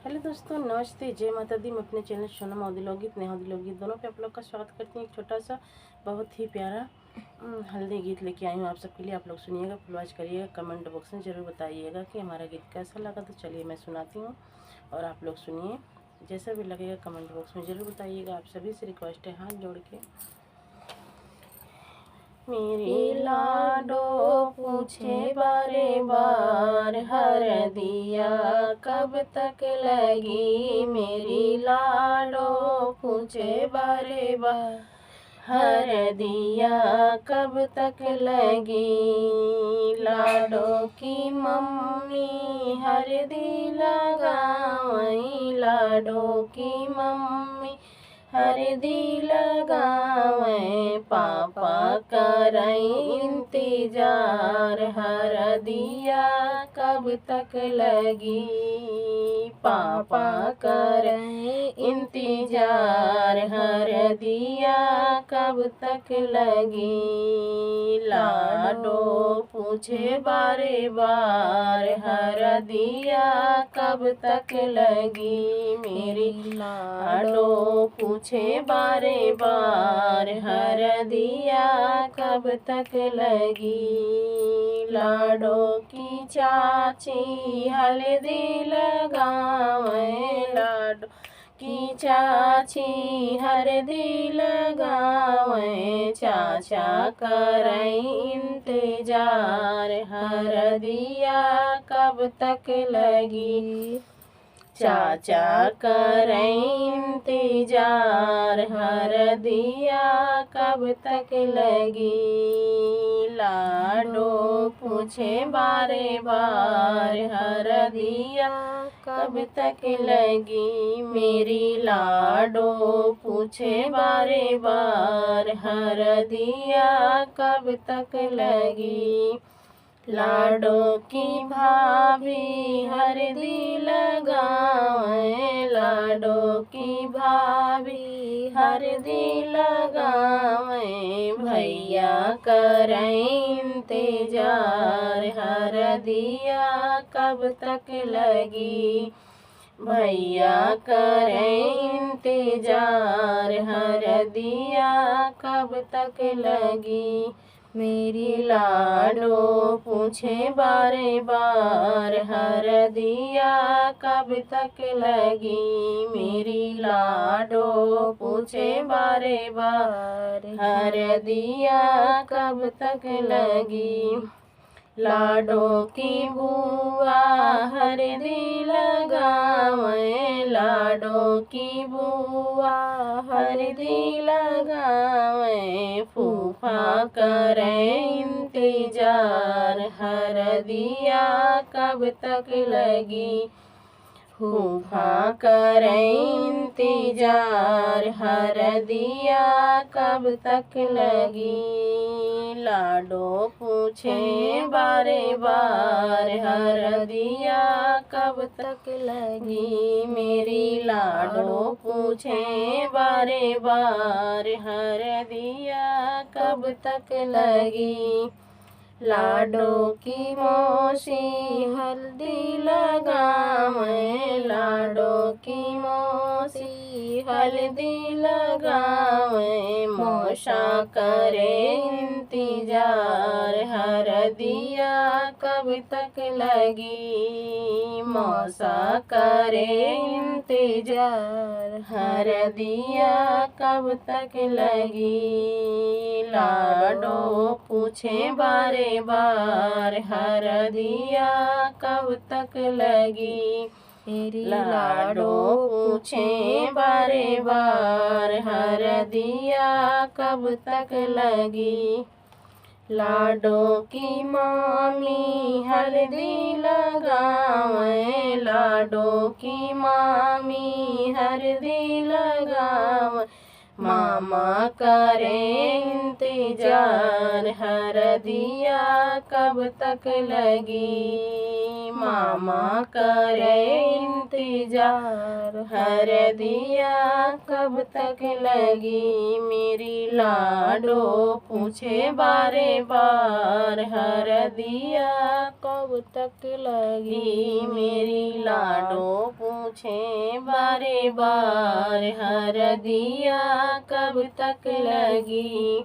Hello दोस्तों, नमस्ते, जय माता दी। मैं अपने चैनल सोनम औद्योगिक नेहा औद्योगिक दोनों पे आप लोग का स्वागत करती हूँ। एक छोटा सा बहुत ही प्यारा हल्दी गीत लेके आई हूँ आप सबके लिए। आप लोग सुनिएगा, फुल वॉच करिएगा, कमेंट बॉक्स में ज़रूर बताइएगा कि हमारा गीत कैसा लगा। तो चलिए मैं सुनाती हूँ और आप लोग सुनिए। जैसा भी लगेगा कमेंट बॉक्स में ज़रूर बताइएगा। आप सभी से रिक्वेस्ट है हाथ जोड़ के। मेरी लाडो पूछे बारे बार हर दिया कब तक लगी। मेरी लाडो पूछे बारे बार हर दिया कब तक लगी। लाडो की मम्मी हर दी लगावई। लाडो की मम्मी हरदी लगावे। पापा करई इंतजार हरदिया कब तक लगी। पापा करई इंतजार हरदिया कब तक लगी। लाडो पूछे बारे बार हरदिया कब तक लगी। मेरी लाडो पूछे बारे बार हरदिया कब तक लगी। लाडो की चाची हल्दी लगावे। लाडो की चाची हल्दी लगावे। चाचा करई इंतजार हरदिया कब तक लगी। चाचा करई इंतजार हरदिया कब तक लगी। लाडो पूछे बारे बार हरदिया कब तक लगी। मेरी लाडो पूछे बारे बार हरदिया कब तक लगी। लाडो की भाभी हरदी लगावे। लाडो की भाभी हरदी लगावे। भैया करई इंतजार हरदिया कब तक लगी। भैया करई इंतजार हरदिया कब तक लगी। मेरी लाडो पूछे बारे बार हरदिया कब तक लगी। मेरी लाडो पूछे बारे बार हरदिया कब तक लगी। लाडो की बुआ हरदी लगावे। लाडो की बुआ हरदी लगावे। फूफा करे इंतजार हरदिया कब तक लगी। फूफा करे इंतजार हरदिया कब तक लगी। लाडो पूछे बारे बार हरदिया कब तक लगी। मेरी लाडो पूछे बारे बार हरदिया कब तक लगी। लाडो की मौसी हल्दी लगावे। लाडो की मौसी हल्दी लगावे। मौसा करे इंतजार हरदिया कब तक लगी। मौसा करे इंतजार हरदिया कब तक लगी। लाडो पूछे बारे बार हरदिया कब तक लगी। मेरी लाडो पूछे बारे बार हरदिया कब तक लगी। लाडो की मामी हल्दी लगावे। लाडो की मामी हल्दी लगावे। मामा करे इंतजार हरदिया कब तक लगी। मामा करे इंतजार हरदिया कब तक लगी। मेरी लाडो पूछे बारे बार हरदिया कब तक लगी। मेरी लाडो पूछे बारे बार हरदिया कब तक लगी।